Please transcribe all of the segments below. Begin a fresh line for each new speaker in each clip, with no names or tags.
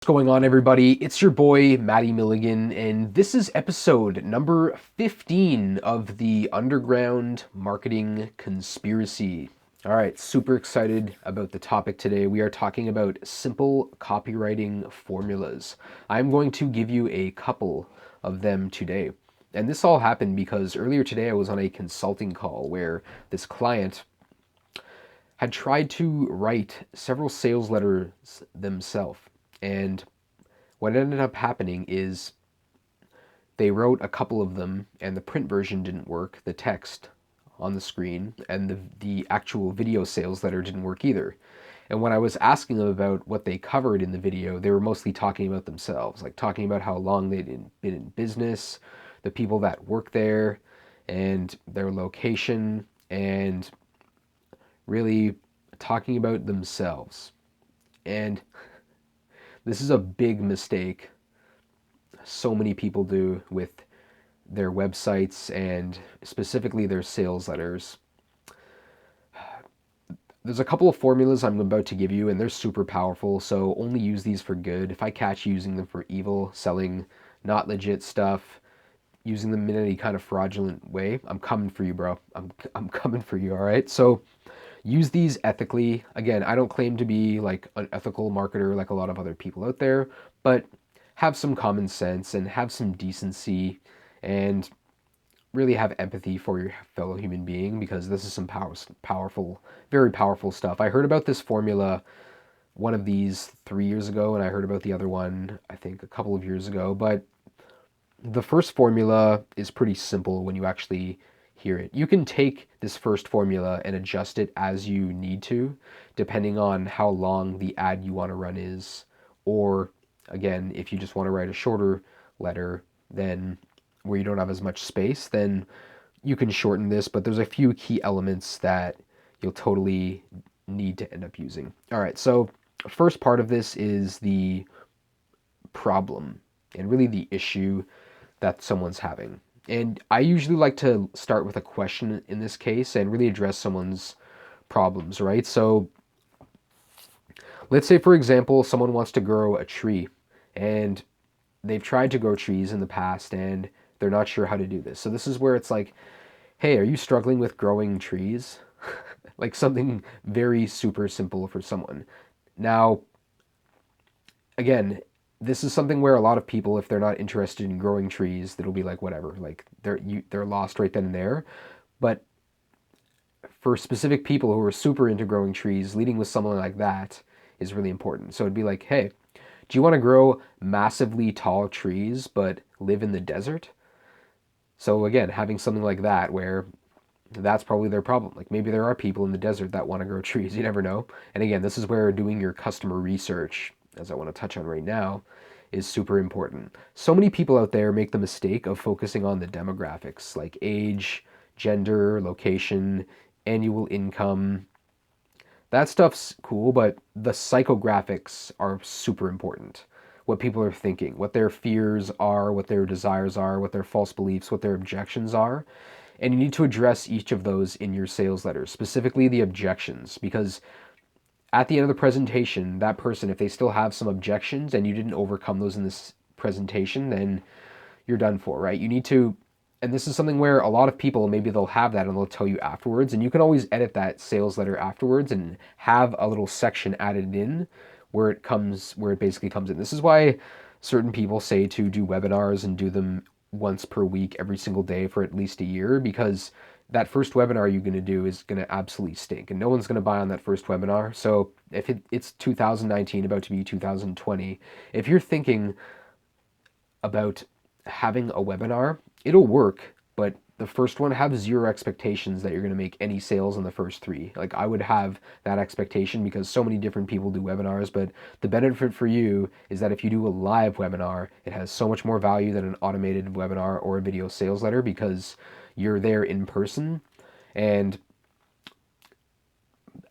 What's going on, everybody? It's your boy, Matty Milligan, and this is episode number 15 of the Underground Marketing Conspiracy. All right, super excited about the topic today. We are talking about simple copywriting formulas. I'm going to give you a couple of them today. And this all happened because earlier today I was on a consulting call where this client had tried to write several sales letters themselves. And what ended up happening is they wrote a couple of them and the print version didn't work, the text on the screen, and the actual video sales letter didn't work either. And when I was asking them about what they covered in the video, they were mostly talking about themselves, like talking about how long they'd been in business, the people that work there, and their location, and really talking about themselves. And this is a big mistake so many people do with their websites and specifically their sales letters. There's a couple of formulas I'm about to give you, and they're super powerful, so only use these for good. If I catch you using them for evil, selling not legit stuff, using them in any kind of fraudulent way, I'm coming for you, bro. I'm coming for you, all right? So use these ethically. Again, I don't claim to be like an ethical marketer like a lot of other people out there, but have some common sense and have some decency and really have empathy for your fellow human being, because this is some powerful, very powerful stuff. I heard about this formula, one of these 3 years ago, and I heard about the other one, I think, a couple of years ago. But the first formula is pretty simple when you actually hear it. You can take this first formula and adjust it as you need to, depending on how long the ad you want to run is. Or, again, if you just want to write a shorter letter, then where you don't have as much space, then you can shorten this. But there's a few key elements that you'll totally need to end up using. All right, so first part of this is the problem and really the issue that someone's having. And I usually like to start with a question in this case and really address someone's problems, right? So let's say, for example, someone wants to grow a tree and they've tried to grow trees in the past and they're not sure how to do this. So this is where it's like, hey, are you struggling with growing trees? Like something very super simple for someone. Now, again, this is something where a lot of people, if they're not interested in growing trees, that'll be like whatever, like they're lost right then and there. But for specific people who are super into growing trees, leading with someone like that is really important. So it'd be like, hey, do you want to grow massively tall trees but live in the desert? So again, having something like that where that's probably their problem. Like maybe there are people in the desert that want to grow trees. You never know. And again, this is where doing your customer research, as I want to touch on right now, is super important. So many people out there make the mistake of focusing on the demographics like age, gender, location, annual income. That stuff's cool, but the psychographics are super important. What people are thinking, what their fears are, what their desires are, what their false beliefs, what their objections are. And you need to address each of those in your sales letters, specifically the objections, because at the end of the presentation, that person, if they still have some objections and you didn't overcome those in this presentation, then you're done for, right? You need to, and this is something where a lot of people, maybe they'll have that and they'll tell you afterwards, and you can always edit that sales letter afterwards and have a little section added in where it basically comes in. This is why certain people say to do webinars and do them once per week, every single day for at least a year, because that first webinar you're going to do is going to absolutely stink and no one's going to buy on that first webinar. So if it's 2019, about to be 2020, if you're thinking about having a webinar, it'll work, but the first one, have zero expectations that you're going to make any sales in the first three. Like I would have that expectation because so many different people do webinars, but the benefit for you is that if you do a live webinar, it has so much more value than an automated webinar or a video sales letter because you're there in person. And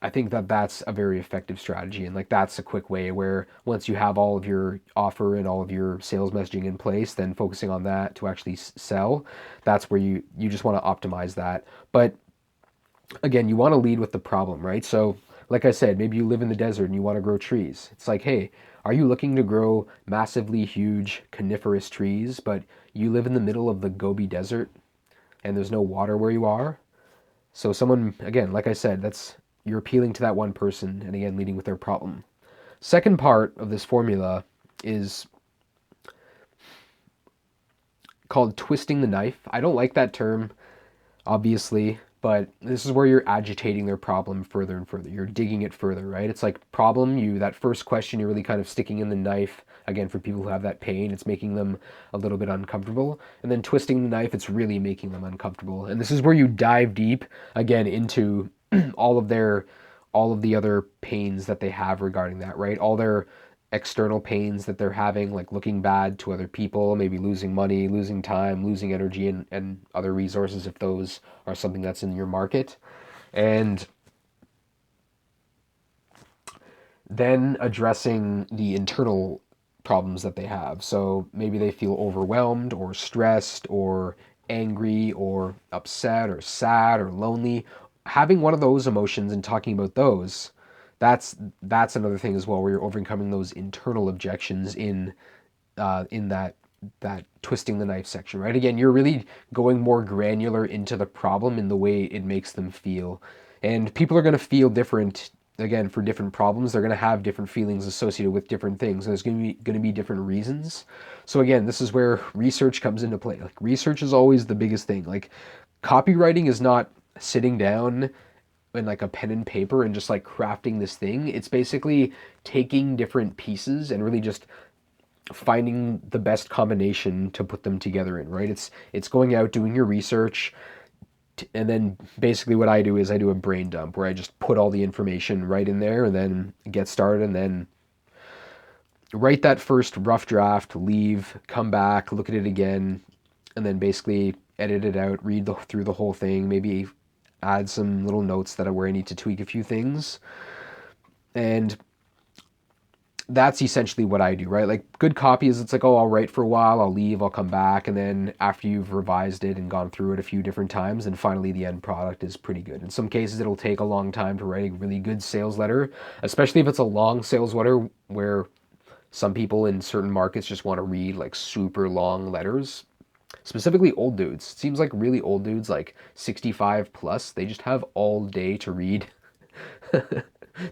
I think that that's a very effective strategy. And like that's a quick way where once you have all of your offer and all of your sales messaging in place, then focusing on that to actually sell, that's where you just want to optimize that. But again, you want to lead with the problem, right? So like I said, maybe you live in the desert and you want to grow trees. It's like, hey, Are you looking to grow massively huge coniferous trees, but you live in the middle of the Gobi Desert and there's no water where you are? So someone, again, like I said, that's you're appealing to that one person and again leading with their problem. Second part of this formula is called twisting the knife. I don't like that term, obviously, but this is where you're agitating their problem further and further. You're digging it further, right? It's like problem, that first question, you're really kind of sticking in the knife. Again, for people who have that pain, it's making them a little bit uncomfortable. And then twisting the knife, it's really making them uncomfortable. And this is where you dive deep again into all of their all of the other pains that they have regarding that, right? All their external pains that they're having, like looking bad to other people, maybe losing money, losing time, losing energy, and other resources if those are something that's in your market. And then addressing the internal problems that they have. So maybe they feel overwhelmed or stressed or angry or upset or sad or lonely. Having one of those emotions and talking about those, that's that's another thing as well, where you're overcoming those internal objections in that twisting the knife section, right? Again, you're really going more granular into the problem in the way it makes them feel. And people are going to feel different, again, for different problems. They're going to have different feelings associated with different things. And there's going to be different reasons. So again, this is where research comes into play. Like research is always the biggest thing. Like copywriting is not sitting down and like a pen and paper and just like crafting this thing. It's basically taking different pieces and really just finding the best combination to put them together in, right? It's going out, doing your research, and then basically what I do is I do a brain dump where I just put all the information right in there and then get started and then write that first rough draft, leave, come back, look at it again, and then basically edit it out, through the whole thing, maybe add some little notes where I need to tweak a few things. And that's essentially what I do, right? Like good copy is it's like, oh, I'll write for a while, I'll leave, I'll come back, and then after you've revised it and gone through it a few different times, and finally the end product is pretty good. In some cases, it'll take a long time to write a really good sales letter, especially if it's a long sales letter where some people in certain markets just want to read like super long letters. Specifically old dudes. It seems like really old dudes, like 65 plus, they just have all day to read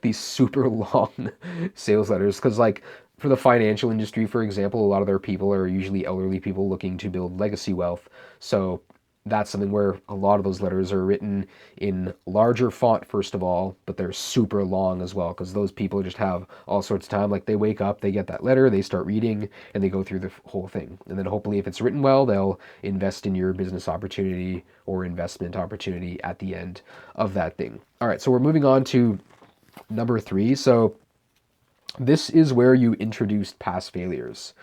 these super long sales letters because like for the financial industry, for example, a lot of their people are usually elderly people looking to build legacy wealth. So that's something where a lot of those letters are written in larger font, first of all, but they're super long as well because those people just have all sorts of time. Like they wake up, they get that letter, they start reading, and they go through the whole thing. And then hopefully, if it's written well, they'll invest in your business opportunity or investment opportunity at the end of that thing. All right, so we're moving on to number 3. So this is where you introduced past failures.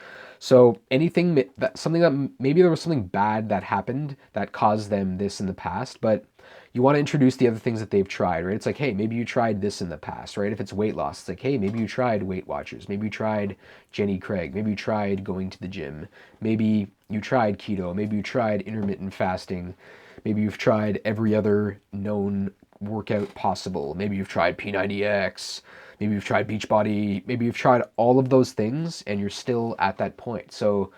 So something that maybe there was something bad that happened that caused them this in the past, but you want to introduce the other things that they've tried, right? It's like, hey, maybe you tried this in the past, right? If it's weight loss, it's like, hey, maybe you tried Weight Watchers, maybe you tried Jenny Craig, maybe you tried going to the gym, maybe you tried keto, maybe you tried intermittent fasting, maybe you've tried every other known workout possible, maybe you've tried P90X, maybe you've tried Beachbody, maybe you've tried all of those things and you're still at that point. So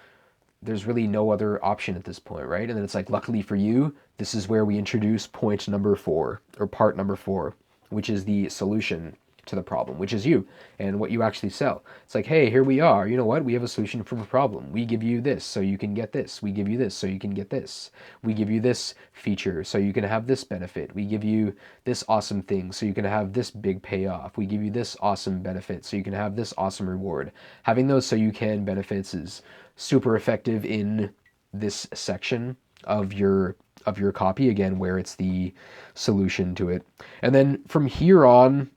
there's really no other option at this point, right? And then it's like, luckily for you, this is where we introduce point number 4 or part number 4, which is the solution to the problem, which is you and what you actually sell. It's like, hey, here we are. You know what? We have a solution for the problem. We give you this so you can get this. We give you this so you can get this. We give you this feature so you can have this benefit. We give you this awesome thing so you can have this big payoff. We give you this awesome benefit so you can have this awesome reward. Having those so you can benefits is super effective in this section of your copy, again, where it's the solution to it. And then from here on,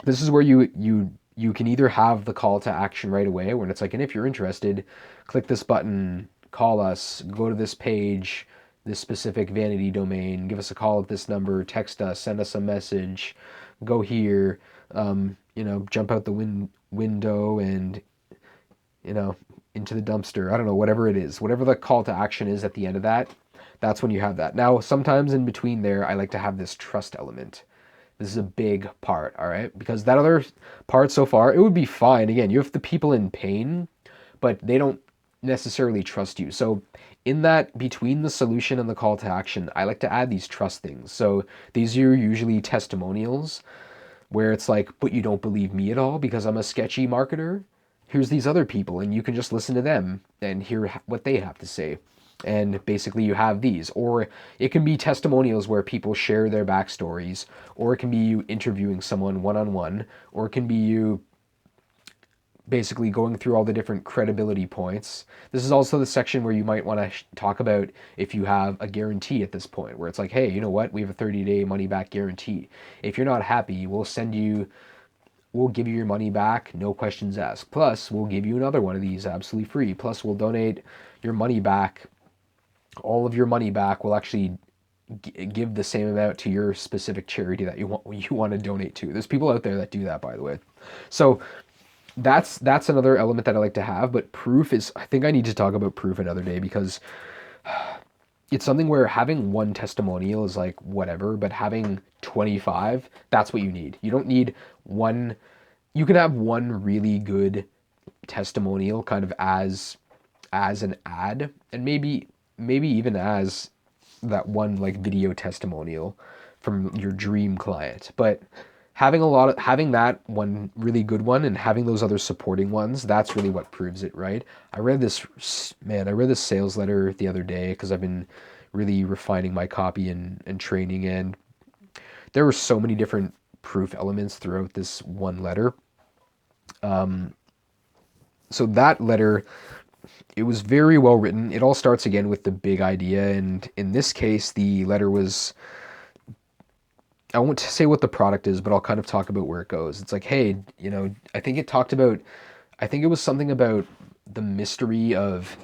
this is where you can either have the call to action right away when it's like, and if you're interested, click this button, call us, go to this page, this specific vanity domain, give us a call at this number, text us, send us a message, go here, jump out the window and, into the dumpster. I don't know, whatever it is, whatever the call to action is at the end of that, that's when you have that. Now, sometimes in between there, I like to have this trust element. This is a big part, all right? Because that other part so far, it would be fine. Again, you have the people in pain, but they don't necessarily trust you. So in that between the solution and the call to action, I like to add these trust things. So these are usually testimonials where it's like, but you don't believe me at all because I'm a sketchy marketer. Here's these other people, and you can just listen to them and hear what they have to say. And basically, you have these. Or it can be testimonials where people share their backstories, or it can be you interviewing someone one on one, or it can be you basically going through all the different credibility points. This is also the section where you might want to talk about if you have a guarantee at this point, where it's like, hey, you know what? We have a 30-day money back guarantee. If you're not happy, we'll give you your money back, no questions asked. Plus, we'll give you another one of these absolutely free. Plus, we'll donate your money back. All of your money back will actually give the same amount to your specific charity that you want to donate to. There's people out there that do that, by the way. So that's another element that I like to have, but proof is, I think I need to talk about proof another day, because it's something where having one testimonial is like whatever, but having 25, that's what you need. You don't need one, you can have one really good testimonial kind of as an ad, and maybe even as that one like video testimonial from your dream client. But having that one really good one and having those other supporting ones, that's really what proves it, right? I read this sales letter the other day because I've been really refining my copy and training, and there were so many different proof elements throughout this one letter. So that letter, it was very well written. It all starts again with the big idea, and in this case, the letter was, I won't say what the product is, but I'll kind of talk about where it goes. It's like, hey, I think it was something about the mystery of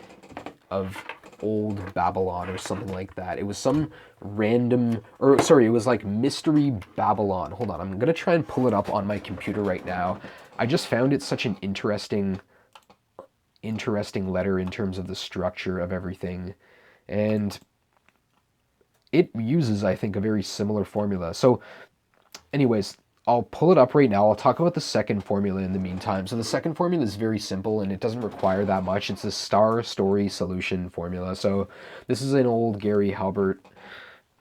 old Babylon or something like that. It was some random, or sorry, it was like Mystery Babylon. Hold on, I'm gonna try and pull it up on my computer right now. I just found it such an interesting letter in terms of the structure of everything. And it uses, I think, a very similar formula. So anyways, I'll pull it up right now. I'll talk about the second formula in the meantime. So the second formula is very simple and it doesn't require that much. It's a star story solution formula. So this is an old Gary Halbert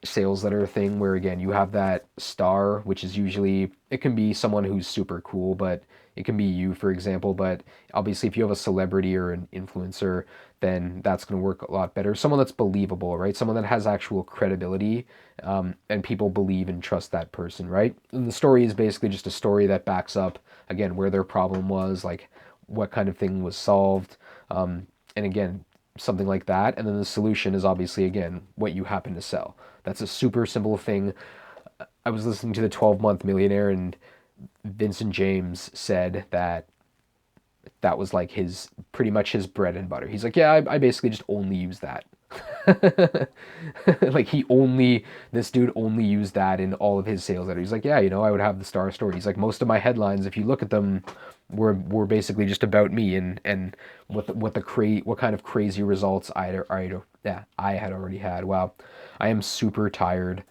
sales letter thing where, again, you have that star, which is usually, it can be someone who's super cool, but it can be you, for example. But obviously if you have a celebrity or an influencer, then that's going to work a lot better. Someone that's believable, right? Someone that has actual credibility, and people believe and trust that person, right? And the story is basically just a story that backs up, again, where their problem was, like what kind of thing was solved, and again, something like that. And then the solution is obviously, again, what you happen to sell. That's a super simple thing. I was listening to the 12-Month Millionaire, and Vincent James said that that was like his, pretty much his bread and butter. He's like, yeah, I basically just only use that. Like this dude only used that in all of his sales letters. He's like, yeah, I would have the star story. He's like, most of my headlines, if you look at them, were basically just about me and what kind of crazy results I had already had. Wow, I am super tired.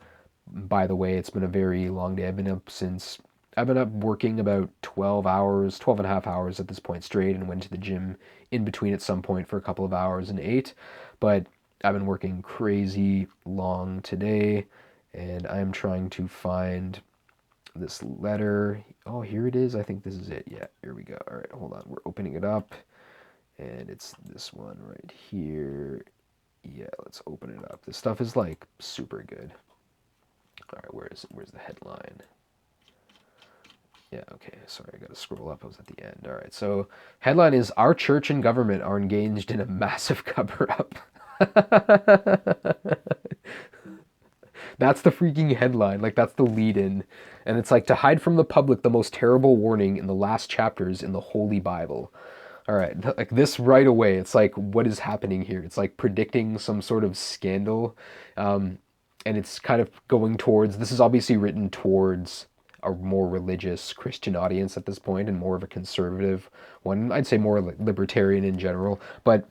By the way, it's been a very long day. I've been up working about 12 hours, 12 and a half hours at this point straight, and went to the gym in between at some point for a couple of hours and ate. But I've been working crazy long today, and I'm trying to find this letter. Oh, here it is. I think this is it. Yeah, here we go. All right, hold on. We're opening it up, and it's this one right here. Yeah, let's open it up. This stuff is like super good. All right, where's the headline? Yeah, okay, sorry, I gotta scroll up. I was at the end. All right, so headline is, Our Church and Government Are Engaged in a Massive Cover-Up. That's the freaking headline. Like, that's the lead-in. And it's like, to hide from the public the most terrible warning in the last chapters in the Holy Bible. All right, like this right away, it's like, what is happening here? It's like predicting some sort of scandal. And it's kind of going towards, this is obviously written towards a more religious Christian audience at this point, and more of a conservative one. I'd say more libertarian in general. But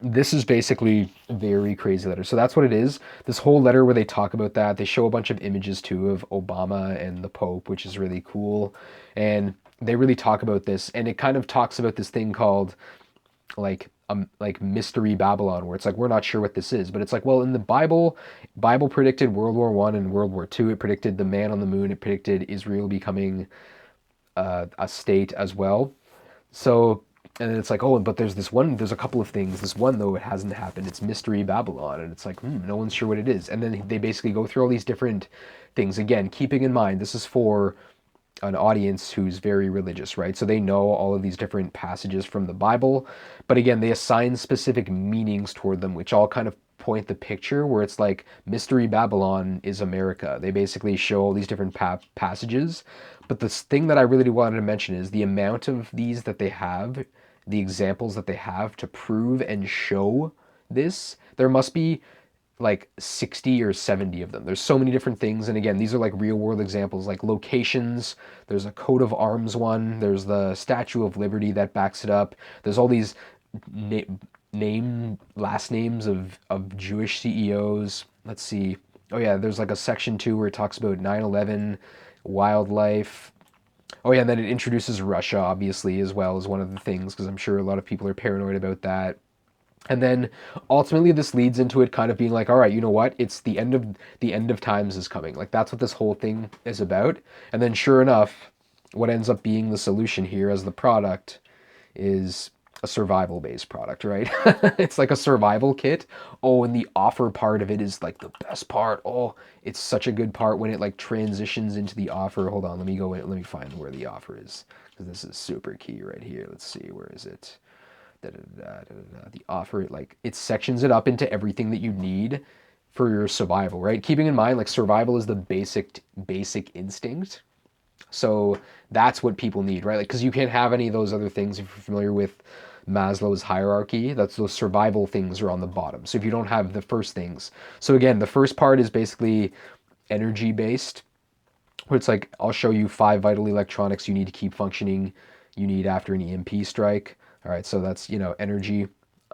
This is basically a very crazy letter. So that's what it is. This whole letter where they talk about that, they show a bunch of images too of Obama and the Pope, which is really cool. And they really talk about this, and it kind of talks about this thing called like mystery Babylon, where it's like we're not sure what this is, but it's like, well, in the Bible predicted World War I and World War II. It predicted the man on the moon. It predicted Israel becoming a state as well. So, and then it's like, oh, but there's a couple of things. This one, though, it hasn't happened. It's Mystery Babylon. And it's like, no one's sure what it is. And then they basically go through all these different things. Again, keeping in mind, this is for an audience who's very religious, right? So they know all of these different passages from the Bible. But again, they assign specific meanings toward them, which all kind of point the picture where it's like Mystery Babylon is America. They basically show all these different passages. But the thing that I really wanted to mention is the amount of these that they have, the examples that they have to prove and show this. There must be like 60 or 70 of them. There's so many different things. And again, these are like real world examples, like locations. There's a coat of arms one. There's the Statue of Liberty that backs it up. There's all these na- last names of Jewish CEOs. Let's see. Oh yeah, there's like a section two where it talks about 9/11, wildlife. Oh yeah, and then it introduces Russia, obviously, as well as one of the things, because I'm sure a lot of people are paranoid about that. And then ultimately this leads into it kind of being like, all right, you know what? It's the end of times is coming. Like that's what this whole thing is about. And then sure enough, what ends up being the solution here as the product is a survival based product, right? It's like a survival kit. Oh, and the offer part of it is like the best part. Oh, it's such a good part when it like transitions into the offer. Hold on, let me go in, let me find where the offer is, because this is super key right here. Let's see, where is it? The offer, it like it sections it up into everything that you need for your survival, right? Keeping in mind like survival is the basic instinct. So that's what people need, right? Like because you can't have any of those other things if you're familiar with Maslow's hierarchy. That's those survival things are on the bottom. So if you don't have the first things. So again, the first part is basically energy based, where it's like I'll show you 5 vital electronics you need to keep functioning, you need after an EMP strike. All right, so that's energy,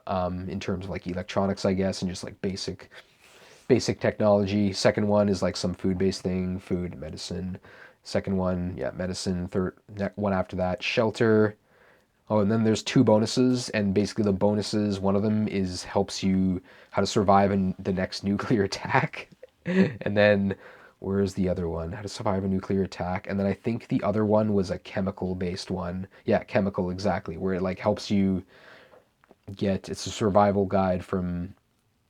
in terms of like electronics, I guess, and just like basic technology. Second one is like some food-based thing, food, medicine. Second one, yeah, medicine. Third one after that, shelter. Oh, and then there's two bonuses, and basically the bonuses, one of them is helps you how to survive in the next nuclear attack. And then where's the other one? How to survive a nuclear attack. And then I think the other one was a chemical based one. Yeah, chemical, exactly, where it like helps you it's a survival guide from,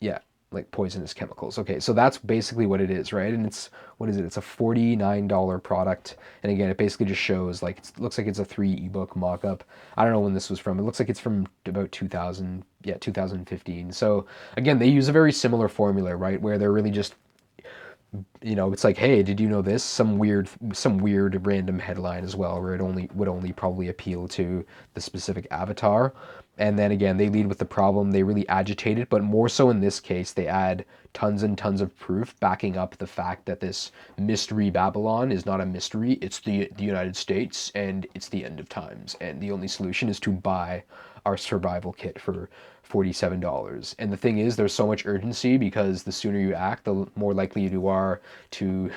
yeah, like poisonous chemicals. Okay, so that's basically what it is, right? And it's, what is it? It's a $49 product. And again, it basically just shows like it looks like it's a 3 ebook mock-up. I don't know when this was from. It looks like it's from about 2000, yeah, 2015. So again, they use a very similar formula, right? Where they're really just, it's like, hey, did you know this? Some weird random headline as well, where it only would only probably appeal to the specific avatar. And then again, they lead with the problem. They really agitate it, but more so in this case, they add tons and tons of proof backing up the fact that this mystery Babylon is not a mystery. It's the United States, and it's the end of times. And the only solution is to buy our survival kit for $47. And the thing is, there's so much urgency because the sooner you act, the more likely you are to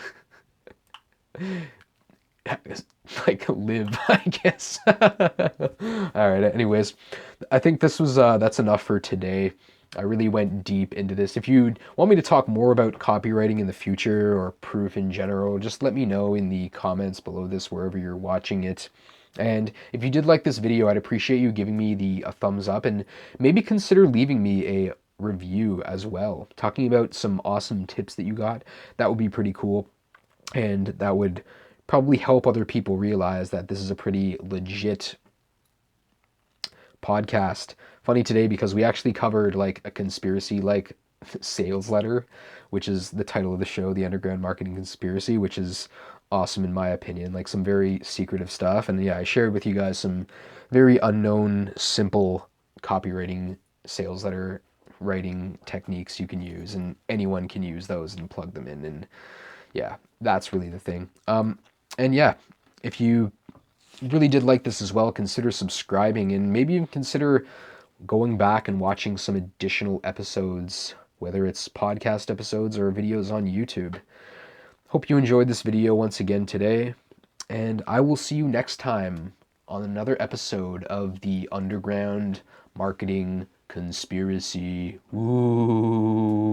like live, I guess. All right, anyways, I think this was that's enough for today. I really went deep into this. If you want me to talk more about copywriting in the future or proof in general, just let me know in the comments below this, wherever you're watching it. And if you did like this video, I'd appreciate you giving me a thumbs up, and maybe consider leaving me a review as well, talking about some awesome tips that you got. That would be pretty cool, and that would probably help other people realize that this is a pretty legit podcast. Funny today because we actually covered like a conspiracy like sales letter, which is the title of the show, The Underground Marketing Conspiracy, which is awesome in my opinion, like some very secretive stuff. And yeah, I shared with you guys some very unknown, simple copywriting sales letter writing techniques you can use, and anyone can use those and plug them in. And yeah, that's really the thing. And yeah, if you really did like this as well, consider subscribing, and maybe even consider going back and watching some additional episodes, whether it's podcast episodes or videos on YouTube. Hope you enjoyed this video once again today, and I will see you next time on another episode of the Underground Marketing Conspiracy. Ooh.